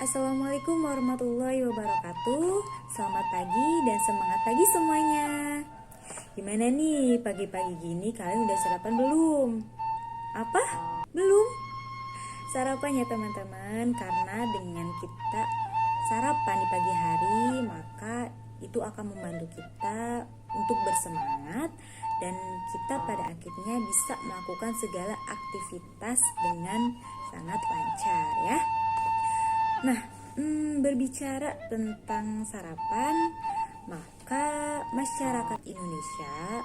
Assalamualaikum warahmatullahi wabarakatuh. Selamat pagi dan semangat pagi semuanya. Gimana nih pagi-pagi gini, kalian udah sarapan belum? Apa? Belum? Sarapan ya teman-teman, karena dengan kita sarapan di pagi hari, maka itu akan membantu kita untuk bersemangat dan kita pada akhirnya bisa melakukan segala aktivitas dengan sangat lancar ya. Nah, berbicara tentang sarapan, maka masyarakat Indonesia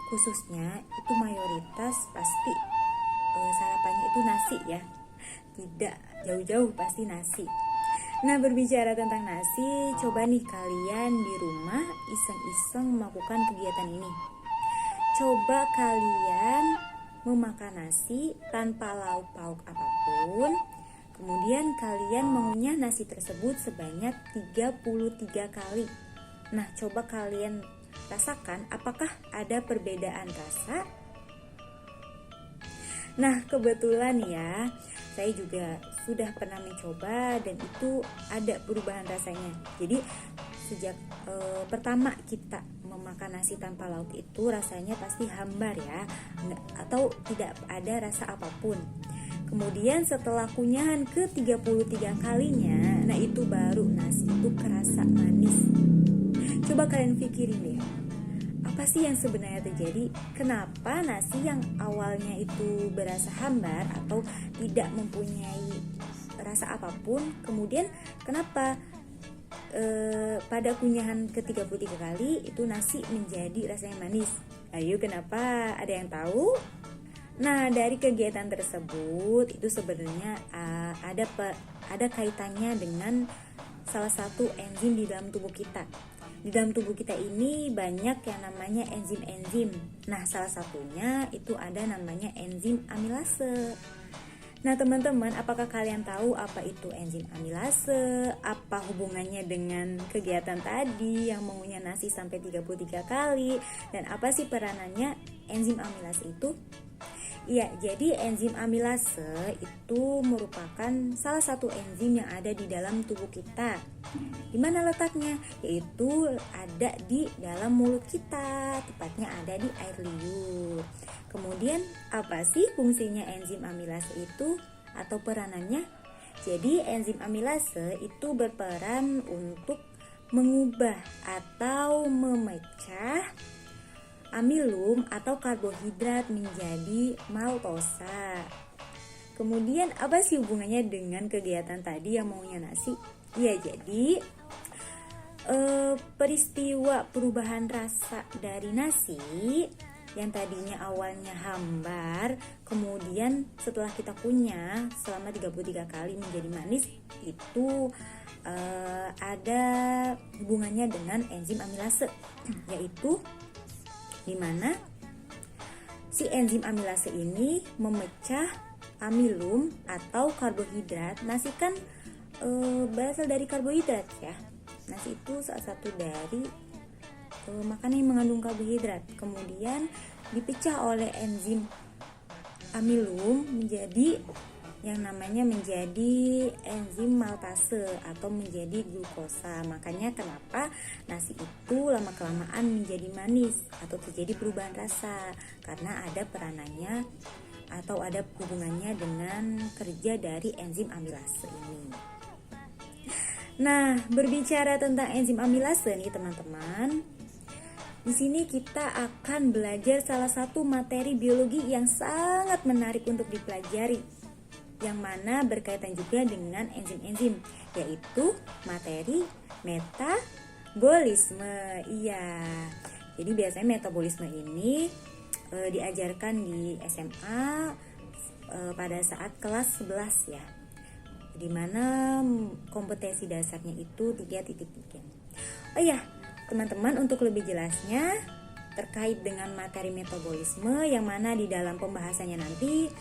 khususnya itu mayoritas pasti sarapannya itu nasi ya. Tidak jauh-jauh pasti nasi. Nah, berbicara tentang nasi, coba nih kalian di rumah iseng-iseng melakukan kegiatan ini. Coba kalian memakan nasi tanpa lauk pauk apapun. Kemudian kalian mengunyah nasi tersebut sebanyak 33 kali. Nah, coba kalian rasakan apakah ada perbedaan rasa. Nah, kebetulan ya, saya juga sudah pernah mencoba dan itu ada perubahan rasanya. Jadi sejak pertama kita memakan nasi tanpa lauk itu rasanya pasti hambar ya, atau tidak ada rasa apapun. Kemudian setelah kunyahan ke 33 kalinya, nah itu baru nasi itu kerasa manis. Coba kalian pikirin deh, apa sih yang sebenarnya terjadi? Kenapa nasi yang awalnya itu berasa hambar atau tidak mempunyai rasa apapun, kemudian kenapa pada kunyahan ke 33 kali itu nasi menjadi rasanya manis? Ayo, kenapa? Ada yang tahu? Nah, dari kegiatan tersebut itu sebenarnya ada kaitannya dengan salah satu enzim di dalam tubuh kita. Di dalam tubuh kita ini banyak yang namanya enzim-enzim. Nah, salah satunya itu ada namanya enzim amilase. Nah, teman-teman, apakah kalian tahu apa itu enzim amilase? Apa hubungannya dengan kegiatan tadi yang mengunyah nasi sampai 33 kali? Dan apa sih peranannya enzim amilase itu? Iya, jadi enzim amilase itu merupakan salah satu enzim yang ada di dalam tubuh kita. Di mana letaknya? Yaitu ada di dalam mulut kita, tepatnya ada di air liur. Kemudian apa sih fungsinya enzim amilase itu atau peranannya? Jadi enzim amilase itu berperan untuk mengubah atau memecah amilum atau karbohidrat menjadi maltosa. Kemudian apa sih hubungannya dengan kegiatan tadi yang maunya nasi? Ya, jadi peristiwa perubahan rasa dari nasi yang tadinya awalnya hambar, kemudian setelah kita kunyah selama 33 kali menjadi manis, itu ada hubungannya dengan enzim amilase, yaitu di mana si enzim amilase ini memecah amilum atau karbohidrat. Nasi kan berasal dari karbohidrat ya. Nasi itu salah satu dari makanan yang mengandung karbohidrat. Kemudian dipecah oleh enzim amilum menjadi yang namanya menjadi enzim maltase atau menjadi glukosa. Makanya kenapa nasi itu lama-kelamaan menjadi manis atau terjadi perubahan rasa, karena ada peranannya atau ada hubungannya dengan kerja dari enzim amilase ini. Nah, berbicara tentang enzim amilase nih teman-teman, di sini kita akan belajar salah satu materi biologi yang sangat menarik untuk dipelajari, yang mana berkaitan juga dengan enzim-enzim, yaitu materi metabolisme. Iya, jadi biasanya metabolisme ini diajarkan di SMA pada saat kelas 11 ya, dimana kompetensi dasarnya itu 3.3. Oh iya, teman-teman, untuk lebih jelasnya terkait dengan materi metabolisme, yang mana di dalam pembahasannya nanti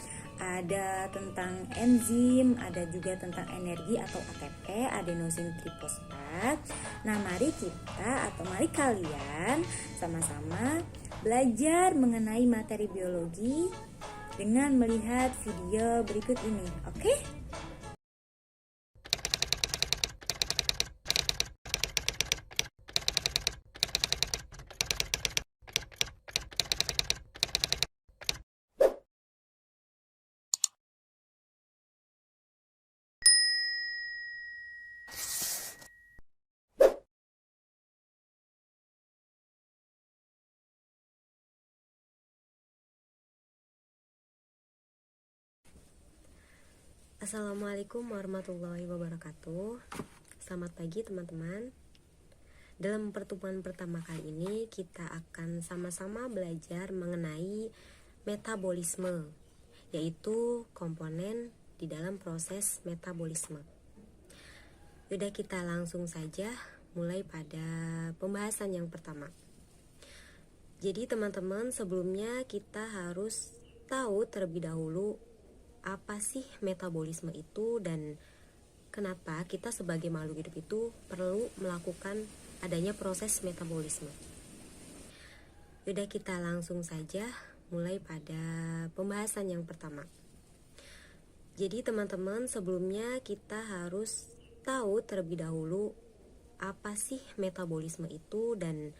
ada tentang enzim, ada juga tentang energi atau ATP, adenosin trifosfat. Nah, mari kalian sama-sama belajar mengenai materi biologi dengan melihat video berikut ini. Oke? Assalamualaikum warahmatullahi wabarakatuh. Selamat pagi teman-teman. Dalam pertemuan pertama kali ini kita akan sama-sama belajar mengenai metabolisme, yaitu komponen di dalam proses metabolisme. Yaudah, kita langsung saja mulai pada pembahasan yang pertama. Jadi teman-teman, sebelumnya kita harus tahu terlebih dahulu apa sih metabolisme itu dan kenapa kita sebagai makhluk hidup itu perlu melakukan adanya proses metabolisme. Yaudah, kita langsung saja mulai pada pembahasan yang pertama. Jadi teman-teman, sebelumnya kita harus tahu terlebih dahulu apa sih metabolisme itu dan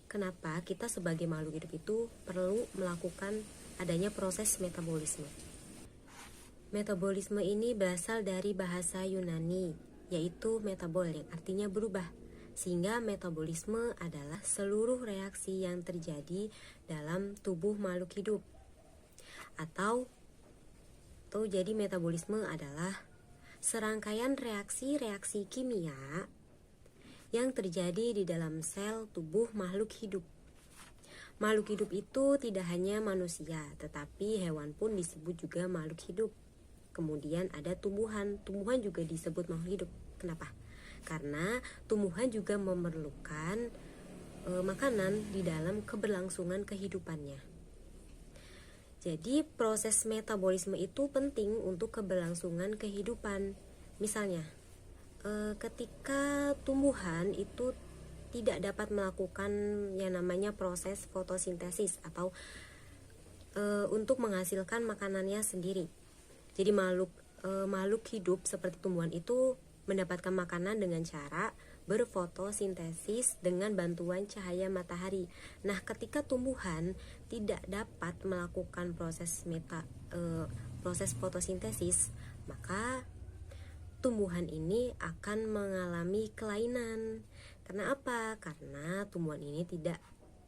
kenapa kita sebagai makhluk hidup itu perlu melakukan adanya proses metabolisme. Metabolisme ini berasal dari bahasa Yunani, yaitu metabol yang artinya berubah. Sehingga metabolisme adalah seluruh reaksi yang terjadi dalam tubuh makhluk hidup. Atau jadi metabolisme adalah serangkaian reaksi-reaksi kimia yang terjadi di dalam sel tubuh makhluk hidup. Makhluk hidup itu tidak hanya manusia, tetapi hewan pun disebut juga makhluk hidup. Kemudian ada tumbuhan juga disebut makhluk hidup. Kenapa? Karena tumbuhan juga memerlukan makanan di dalam keberlangsungan kehidupannya. Jadi proses metabolisme itu penting untuk keberlangsungan kehidupan. Misalnya, ketika tumbuhan itu tidak dapat melakukan yang namanya proses fotosintesis atau untuk menghasilkan makanannya sendiri. Jadi makhluk hidup seperti tumbuhan itu mendapatkan makanan dengan cara berfotosintesis dengan bantuan cahaya matahari. Nah, ketika tumbuhan tidak dapat melakukan proses fotosintesis, maka tumbuhan ini akan mengalami kelainan. Karena apa? Karena tumbuhan ini tidak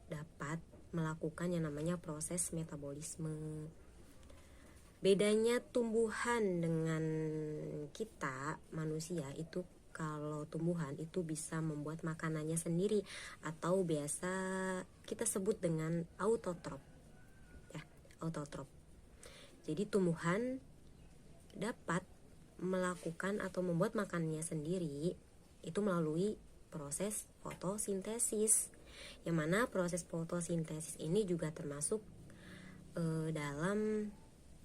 dapat melakukan yang namanya proses metabolisme. Bedanya tumbuhan dengan kita manusia itu, kalau tumbuhan itu bisa membuat makanannya sendiri atau biasa kita sebut dengan autotrof. Ya, autotrof. Jadi tumbuhan dapat melakukan atau membuat makanannya sendiri itu melalui proses fotosintesis. Yang mana proses fotosintesis ini juga termasuk dalam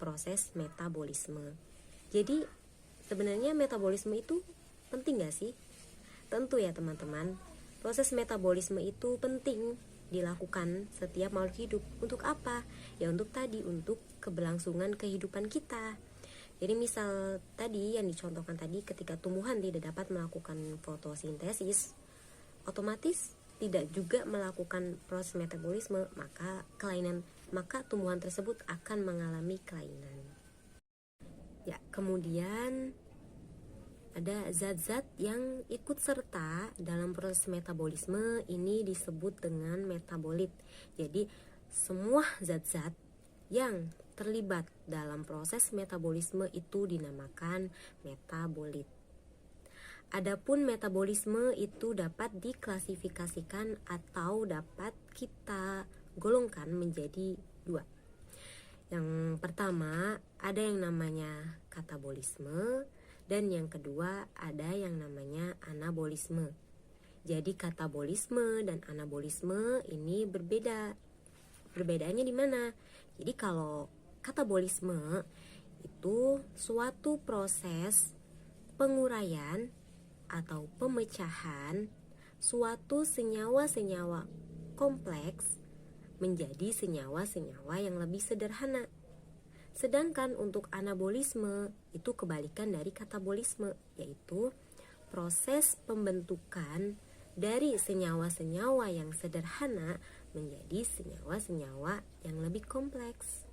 proses metabolisme. Jadi sebenarnya metabolisme itu penting gak sih? Tentu ya teman-teman. Proses metabolisme itu penting dilakukan setiap makhluk hidup. Untuk apa? Ya untuk keberlangsungan kehidupan kita. Jadi misal tadi yang dicontohkan tadi, ketika tumbuhan tidak dapat melakukan fotosintesis, otomatis tidak juga melakukan proses metabolisme, maka tumbuhan tersebut akan mengalami kelainan. Ya, kemudian ada zat-zat yang ikut serta dalam proses metabolisme, ini disebut dengan metabolit. Jadi semua zat-zat yang terlibat dalam proses metabolisme itu dinamakan metabolit. Adapun metabolisme itu dapat diklasifikasikan atau dapat kita golongkan menjadi dua. Yang pertama ada yang namanya katabolisme dan yang kedua ada yang namanya anabolisme. Jadi katabolisme dan anabolisme ini berbeda. Perbedaannya di mana? Jadi kalau katabolisme itu suatu proses penguraian atau pemecahan suatu senyawa-senyawa kompleks menjadi senyawa-senyawa yang lebih sederhana. Sedangkan untuk anabolisme itu kebalikan dari katabolisme, yaitu proses pembentukan dari senyawa-senyawa yang sederhana menjadi senyawa-senyawa yang lebih kompleks.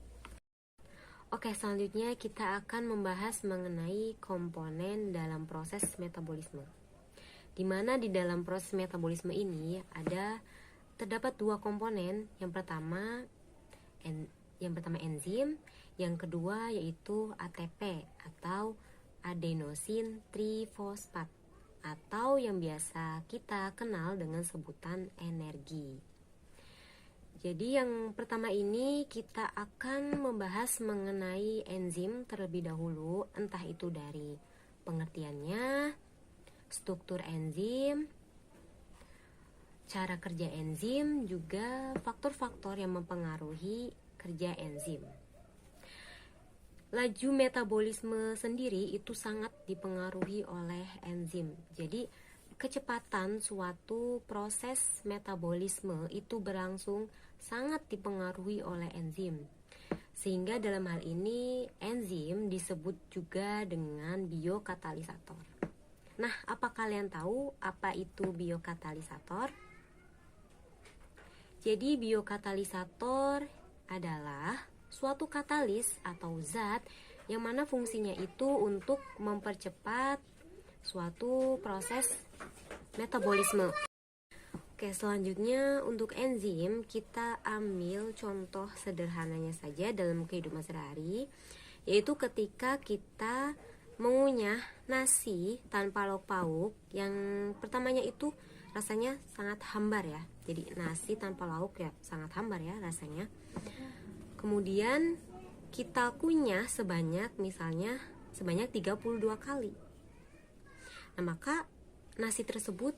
Oke, selanjutnya kita akan membahas mengenai komponen dalam proses metabolisme. Di mana di dalam proses metabolisme ini terdapat dua komponen. Yang pertama enzim, yang kedua yaitu ATP atau adenosin trifosfat atau yang biasa kita kenal dengan sebutan energi. Jadi yang pertama ini kita akan membahas mengenai enzim terlebih dahulu, entah itu dari pengertiannya, struktur enzim, cara kerja enzim, juga faktor-faktor yang mempengaruhi kerja enzim. Laju metabolisme sendiri itu sangat dipengaruhi oleh enzim. Jadi kecepatan suatu proses metabolisme itu berlangsung sangat dipengaruhi oleh enzim. Sehingga dalam hal ini enzim disebut juga dengan biokatalisator. Nah, apa kalian tahu apa itu biokatalisator? Jadi biokatalisator adalah suatu katalis atau zat yang mana fungsinya itu untuk mempercepat suatu proses metabolisme. Oke, selanjutnya untuk enzim kita ambil contoh sederhananya saja dalam kehidupan sehari-hari, yaitu ketika kita mengunyah nasi tanpa lauk pauk. Yang pertamanya itu rasanya sangat hambar ya. Jadi nasi tanpa lauk ya sangat hambar ya rasanya. Kemudian kita kunyah sebanyak 32 kali. Nah, maka nasi tersebut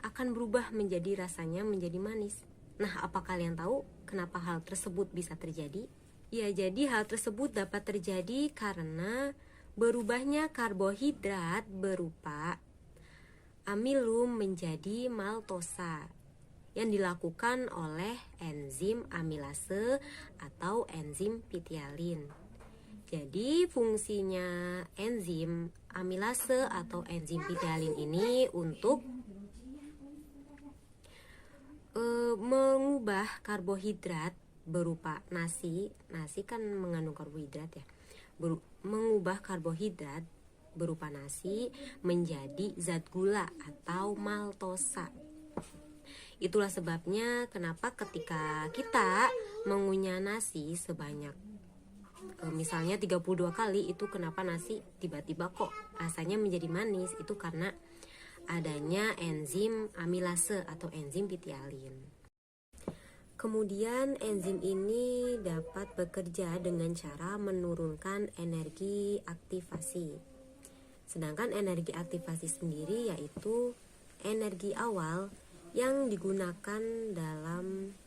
akan berubah menjadi rasanya menjadi manis. Nah, apa kalian tahu kenapa hal tersebut bisa terjadi? Ya, jadi hal tersebut dapat terjadi karena berubahnya karbohidrat berupa amilum menjadi maltosa yang dilakukan oleh enzim amilase atau enzim pitialin. Jadi fungsinya enzim amilase atau enzim pitialin ini untuk mengubah karbohidrat berupa nasi kan mengandung karbohidrat ya, mengubah karbohidrat berupa nasi menjadi zat gula atau maltosa. Itulah sebabnya kenapa ketika kita mengunyah nasi sebanyak misalnya 32 kali, itu kenapa nasi tiba-tiba kok rasanya menjadi manis, itu karena adanya enzim amilase atau enzim pitialin. Kemudian enzim ini dapat bekerja dengan cara menurunkan energi aktivasi. Sedangkan energi aktivasi sendiri yaitu energi awal yang digunakan dalam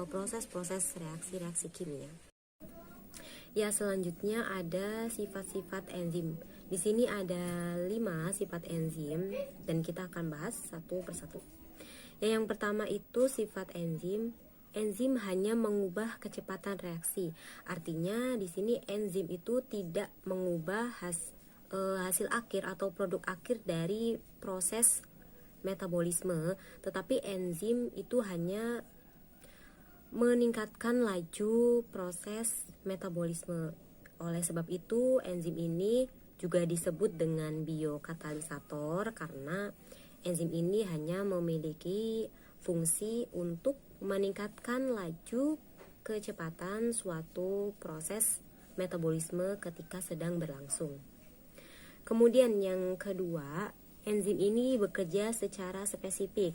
proses-proses reaksi-reaksi kimia. Ya, selanjutnya ada sifat-sifat enzim. Di sini ada 5 sifat enzim dan kita akan bahas satu persatu. Yang pertama itu sifat enzim. Enzim hanya mengubah kecepatan reaksi. Artinya di sini enzim itu tidak mengubah hasil akhir atau produk akhir dari proses metabolisme, tetapi enzim itu hanya meningkatkan laju proses metabolisme. Oleh sebab itu, enzim ini juga disebut dengan biokatalisator karena enzim ini hanya memiliki fungsi untuk meningkatkan laju kecepatan suatu proses metabolisme ketika sedang berlangsung. Kemudian yang kedua, enzim ini bekerja secara spesifik.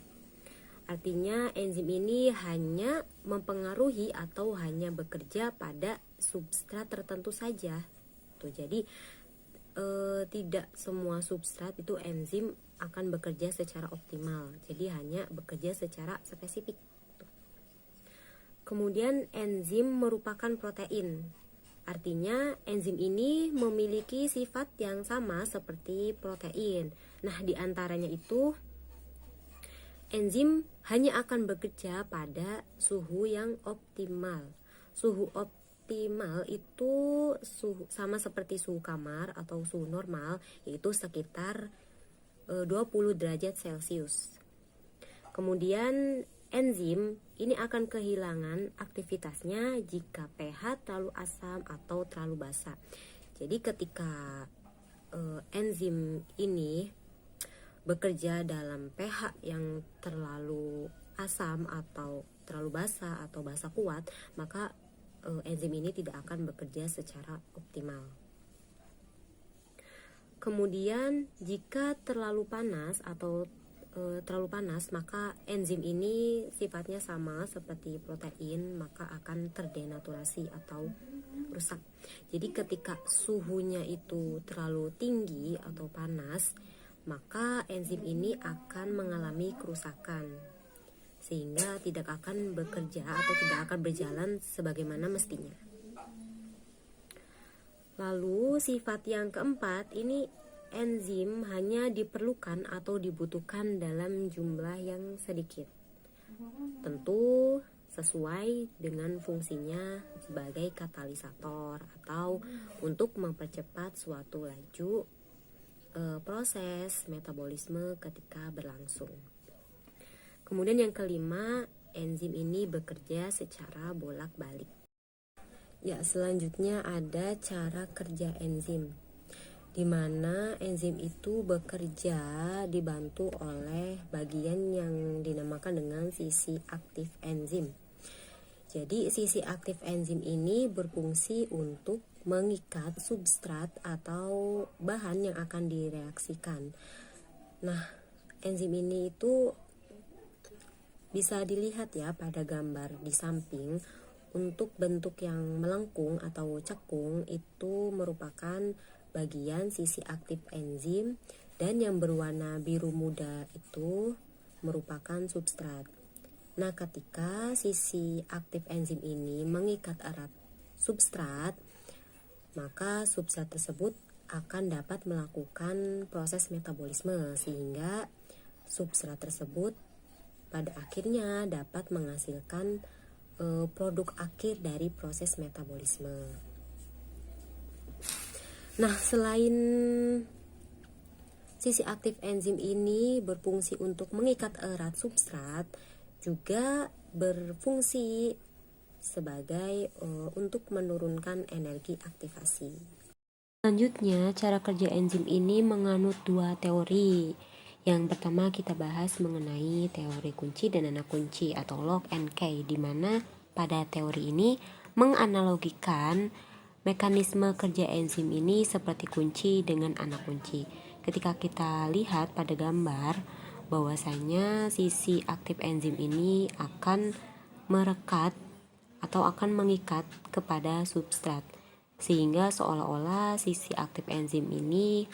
Artinya enzim ini hanya mempengaruhi atau hanya bekerja pada substrat tertentu saja. Tuh, jadi tidak semua substrat itu enzim akan bekerja secara optimal. Jadi hanya bekerja secara spesifik. Kemudian enzim merupakan protein. Artinya enzim ini memiliki sifat yang sama seperti protein. Nah, di antaranya itu enzim hanya akan bekerja pada suhu yang optimal. Suhu optimal itu sama seperti suhu kamar atau suhu normal, yaitu sekitar 20 derajat Celcius. Kemudian enzim ini akan kehilangan aktivitasnya jika pH terlalu asam atau terlalu basa. Jadi ketika enzim ini bekerja dalam pH yang terlalu asam atau terlalu basa atau basa kuat, maka enzim ini tidak akan bekerja secara optimal. Kemudian jika terlalu panas maka enzim ini sifatnya sama seperti protein, maka akan terdenaturasi atau rusak. Jadi ketika suhunya itu terlalu tinggi atau panas, maka enzim ini akan mengalami kerusakan sehingga tidak akan bekerja atau tidak akan berjalan sebagaimana mestinya. Lalu sifat yang keempat, ini enzim hanya diperlukan atau dibutuhkan dalam jumlah yang sedikit. Tentu sesuai dengan fungsinya sebagai katalisator atau untuk mempercepat suatu laju proses metabolisme ketika berlangsung. Kemudian yang kelima, enzim ini bekerja secara bolak-balik. Ya, selanjutnya ada cara kerja enzim, di mana enzim itu bekerja dibantu oleh bagian yang dinamakan dengan sisi aktif enzim. Jadi sisi aktif enzim ini berfungsi untuk mengikat substrat atau bahan yang akan direaksikan. Nah, enzim ini itu bisa dilihat ya pada gambar di samping. Untuk bentuk yang melengkung atau cekung itu merupakan bagian sisi aktif enzim, dan yang berwarna biru muda itu merupakan substrat. Nah, ketika sisi aktif enzim ini mengikat erat substrat, maka substrat tersebut akan dapat melakukan proses metabolisme sehingga substrat tersebut pada akhirnya dapat menghasilkan produk akhir dari proses metabolisme. Nah, selain sisi aktif enzim ini berfungsi untuk mengikat erat substrat, juga berfungsi sebagai untuk menurunkan energi aktivasi. Selanjutnya, cara kerja enzim ini menganut dua teori. Yang pertama kita bahas mengenai teori kunci dan anak kunci atau lock and key, di mana pada teori ini menganalogikan mekanisme kerja enzim ini seperti kunci dengan anak kunci. Ketika kita lihat pada gambar bahwasanya sisi aktif enzim ini akan merekat atau akan mengikat kepada substrat, sehingga seolah-olah sisi aktif enzim ini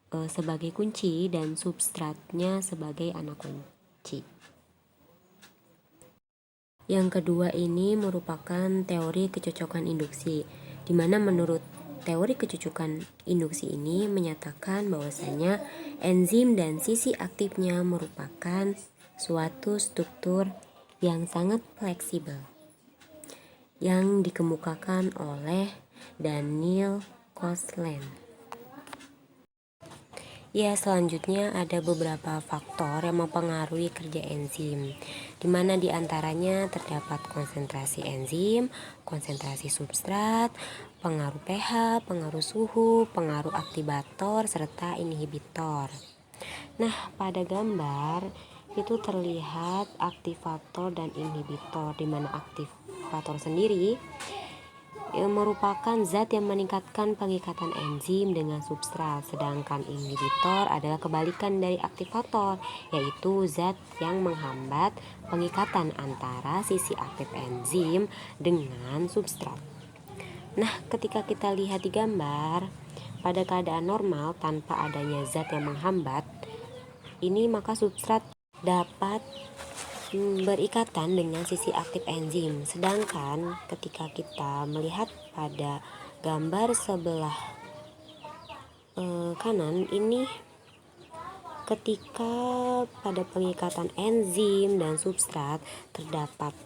sebagai kunci dan substratnya sebagai anak kunci. Yang kedua ini merupakan teori kecocokan induksi, di mana menurut teori kecocokan induksi ini menyatakan bahwasanya enzim dan sisi aktifnya merupakan suatu struktur yang sangat fleksibel yang dikemukakan oleh Daniel Kostland. Ya, selanjutnya ada beberapa faktor yang mempengaruhi kerja enzim, di mana diantaranya terdapat konsentrasi enzim, konsentrasi substrat, pengaruh pH, pengaruh suhu, pengaruh aktivator, serta inhibitor. Nah, pada gambar itu terlihat aktivator dan inhibitor, di mana aktivator sendiri merupakan zat yang meningkatkan pengikatan enzim dengan substrat, sedangkan inhibitor adalah kebalikan dari aktivator, yaitu zat yang menghambat pengikatan antara sisi aktif enzim dengan substrat. Nah, ketika kita lihat di gambar, pada keadaan normal tanpa adanya zat yang menghambat ini, maka substrat dapat berikatan dengan sisi aktif enzim. Sedangkan ketika kita melihat pada gambar sebelah kanan ini, ketika pada pengikatan enzim dan substrat terdapat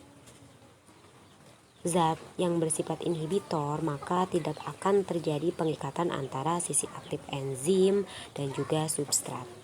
zat yang bersifat inhibitor, maka tidak akan terjadi pengikatan antara sisi aktif enzim dan juga substrat.